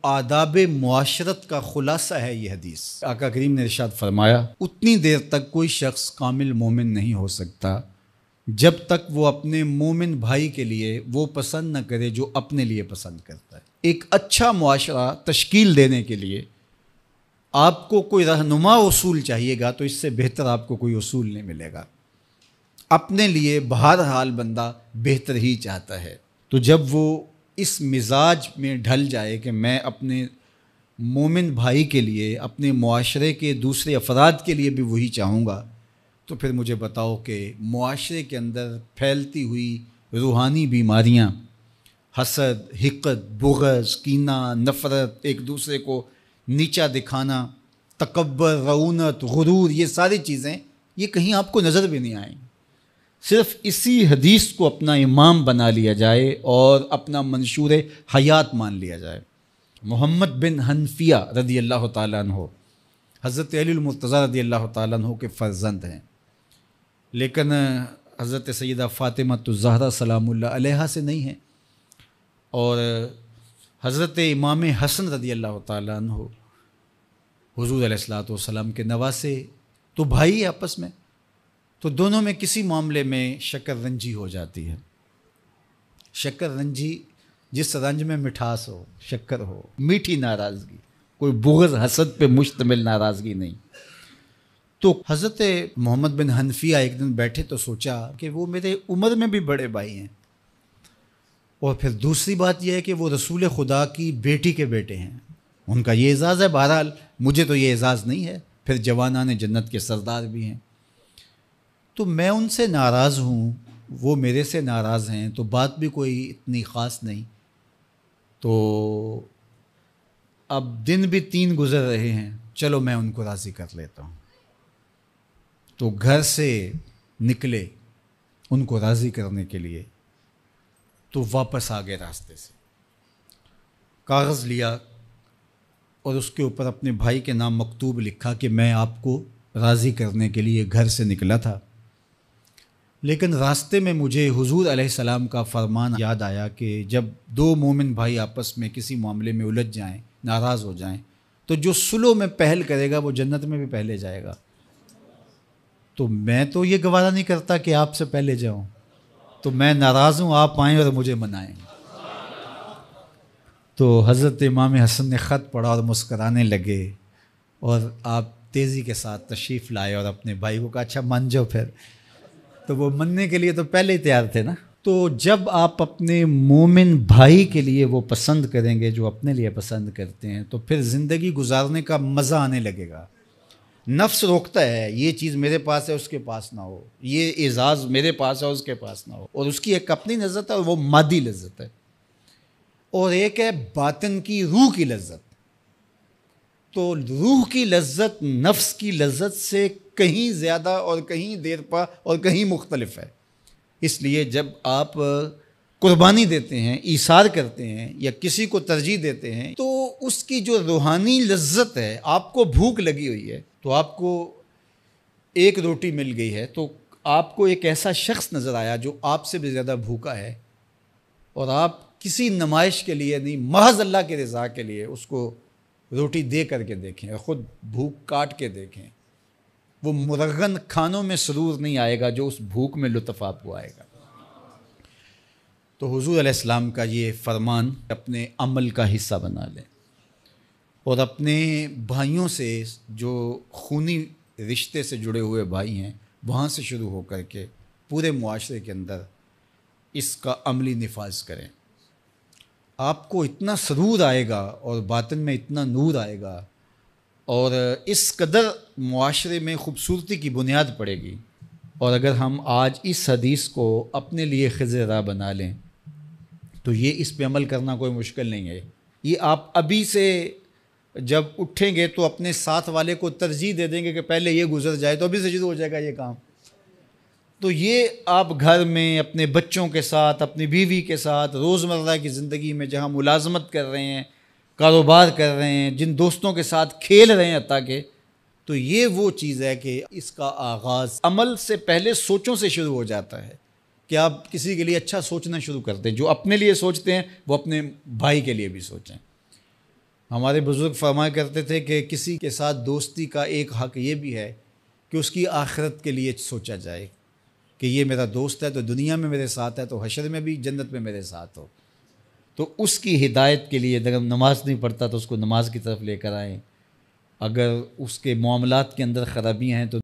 آداب معاشرت کا خلاصہ ہے یہ حدیث۔ آقا کریم نے ارشاد فرمایا اتنی دیر تک کوئی شخص کامل مومن نہیں ہو سکتا جب تک وہ اپنے مومن بھائی کے لیے وہ پسند نہ کرے جو اپنے لیے پسند کرتا ہے۔ ایک اچھا معاشرہ تشکیل دینے کے لیے آپ کو کوئی رہنما اصول چاہیے گا تو اس سے بہتر آپ کو کوئی اصول نہیں ملے گا۔ اپنے لیے بہرحال بندہ بہتر ہی چاہتا ہے، تو جب وہ اس مزاج میں ڈھل جائے کہ میں اپنے مومن بھائی کے لیے، اپنے معاشرے کے دوسرے افراد کے لیے بھی وہی چاہوں گا، تو پھر مجھے بتاؤ کہ معاشرے کے اندر پھیلتی ہوئی روحانی بیماریاں، حسد، حقد، بغض، کینہ، نفرت، ایک دوسرے کو نیچا دکھانا، تکبر، رعونت، غرور، یہ ساری چیزیں یہ کہیں آپ کو نظر بھی نہیں آئیں۔ صرف اسی حدیث کو اپنا امام بنا لیا جائے اور اپنا منشور حیات مان لیا جائے۔ محمد بن حنفیہ رضی اللہ تعالیٰ عنہ حضرت علی المرتضیٰ رضی اللہ تعالیٰ عنہ کے فرزند ہیں، لیکن حضرت سیدہ فاطمہ الزہرا سلام اللہ علیہا سے نہیں ہیں، اور حضرت امام حسن رضی اللہ تعالیٰ عنہ حضور علیہ الصلوۃ والسلام کے نواسے، تو بھائی آپس میں، تو دونوں میں کسی معاملے میں شکر رنجی ہو جاتی ہے۔ شکر رنجی، جس رنج میں مٹھاس ہو، شکر ہو، میٹھی ناراضگی، کوئی بغض حسد پہ مشتمل ناراضگی نہیں۔ تو حضرت محمد بن حنفیہ ایک دن بیٹھے تو سوچا کہ وہ میرے عمر میں بھی بڑے بھائی ہیں، اور پھر دوسری بات یہ ہے کہ وہ رسول خدا کی بیٹی کے بیٹے ہیں، ان کا یہ اعزاز ہے، بہرحال مجھے تو یہ اعزاز نہیں ہے، پھر جوانان جنت کے سردار بھی ہیں، تو میں ان سے ناراض ہوں، وہ میرے سے ناراض ہیں، تو بات بھی کوئی اتنی خاص نہیں، تو اب دن بھی 3 گزر رہے ہیں، چلو میں ان کو راضی کر لیتا ہوں۔ تو گھر سے نکلے ان کو راضی کرنے کے لیے، تو واپس آ گئے راستے سے، کاغذ لیا اور اس کے اوپر اپنے بھائی کے نام مکتوب لکھا کہ میں آپ کو راضی کرنے کے لیے گھر سے نکلا تھا، لیکن راستے میں مجھے حضور علیہ السلام کا فرمان یاد آیا کہ جب 2 مومن بھائی آپس میں کسی معاملے میں الجھ جائیں، ناراض ہو جائیں، تو جو صلح میں پہل کرے گا وہ جنت میں بھی پہلے جائے گا۔ تو میں تو یہ گوارا نہیں کرتا کہ آپ سے پہلے جاؤں، تو میں ناراض ہوں، آپ آئیں اور مجھے منائیں۔ تو حضرت امام حسن نے خط پڑھا اور مسکرانے لگے، اور آپ تیزی کے ساتھ تشریف لائے اور اپنے بھائی کو کہا اچھا مان جاؤ پھر، تو وہ مننے کے لیے تو پہلے ہی تیار تھے نا۔ تو جب آپ اپنے مومن بھائی کے لیے وہ پسند کریں گے جو اپنے لیے پسند کرتے ہیں، تو پھر زندگی گزارنے کا مزہ آنے لگے گا۔ نفس روکتا ہے یہ چیز میرے پاس ہے اس کے پاس نہ ہو، یہ اعزاز میرے پاس ہے اس کے پاس نہ ہو، اور اس کی ایک اپنی لذت ہے اور وہ مادی لذت ہے، اور ایک ہے باطن کی، روح کی لذت۔ تو روح کی لذت نفس کی لذت سے کہیں زیادہ اور کہیں دیر پا اور کہیں مختلف ہے۔ اس لیے جب آپ قربانی دیتے ہیں، ایثار کرتے ہیں، یا کسی کو ترجیح دیتے ہیں، تو اس کی جو روحانی لذت ہے، آپ کو بھوک لگی ہوئی ہے، تو آپ کو ایک روٹی مل گئی ہے، تو آپ کو ایک ایسا شخص نظر آیا جو آپ سے بھی زیادہ بھوکا ہے، اور آپ کسی نمائش کے لیے نہیں، محض اللہ کے رضا کے لیے اس کو روٹی دے کر کے دیکھیں، خود بھوک کاٹ کے دیکھیں، وہ مرغن کھانوں میں سرور نہیں آئے گا جو اس بھوک میں لطف آپ کو آئے گا۔ تو حضور علیہ السلام کا یہ فرمان اپنے عمل کا حصہ بنا لیں، اور اپنے بھائیوں سے، جو خونی رشتے سے جڑے ہوئے بھائی ہیں، وہاں سے شروع ہو کر کے پورے معاشرے کے اندر اس کا عملی نفاذ کریں۔ آپ کو اتنا سرور آئے گا اور باطن میں اتنا نور آئے گا، اور اس قدر معاشرے میں خوبصورتی کی بنیاد پڑے گی۔ اور اگر ہم آج اس حدیث کو اپنے لیے خضر راہ بنا لیں تو یہ اس پہ عمل کرنا کوئی مشکل نہیں ہے۔ یہ آپ ابھی سے جب اٹھیں گے تو اپنے ساتھ والے کو ترجیح دے دیں گے کہ پہلے یہ گزر جائے، تو ابھی سے شروع ہو جائے گا یہ کام۔ تو یہ آپ گھر میں اپنے بچوں کے ساتھ، اپنی بیوی کے ساتھ، روزمرہ کی زندگی میں جہاں ملازمت کر رہے ہیں، کاروبار کر رہے ہیں، جن دوستوں کے ساتھ کھیل رہے ہیں حتیٰ کہ، تو یہ وہ چیز ہے کہ اس کا آغاز عمل سے پہلے سوچوں سے شروع ہو جاتا ہے، کہ آپ کسی کے لیے اچھا سوچنا شروع کرتے ہیں، جو اپنے لیے سوچتے ہیں وہ اپنے بھائی کے لیے بھی سوچیں۔ ہمارے بزرگ فرمایا کرتے تھے کہ کسی کے ساتھ دوستی کا ایک حق یہ بھی ہے کہ اس کی آخرت کے لیے سوچا جائے کہ یہ میرا دوست ہے تو دنیا میں میرے ساتھ ہے تو حشر میں بھی جنت میں میرے ساتھ ہو، تو اس کی ہدایت کے لیے اگر نماز نہیں پڑھتا تو اس کو نماز کی طرف لے کر آئیں، اگر اس کے معاملات کے اندر خرابیاں ہیں تو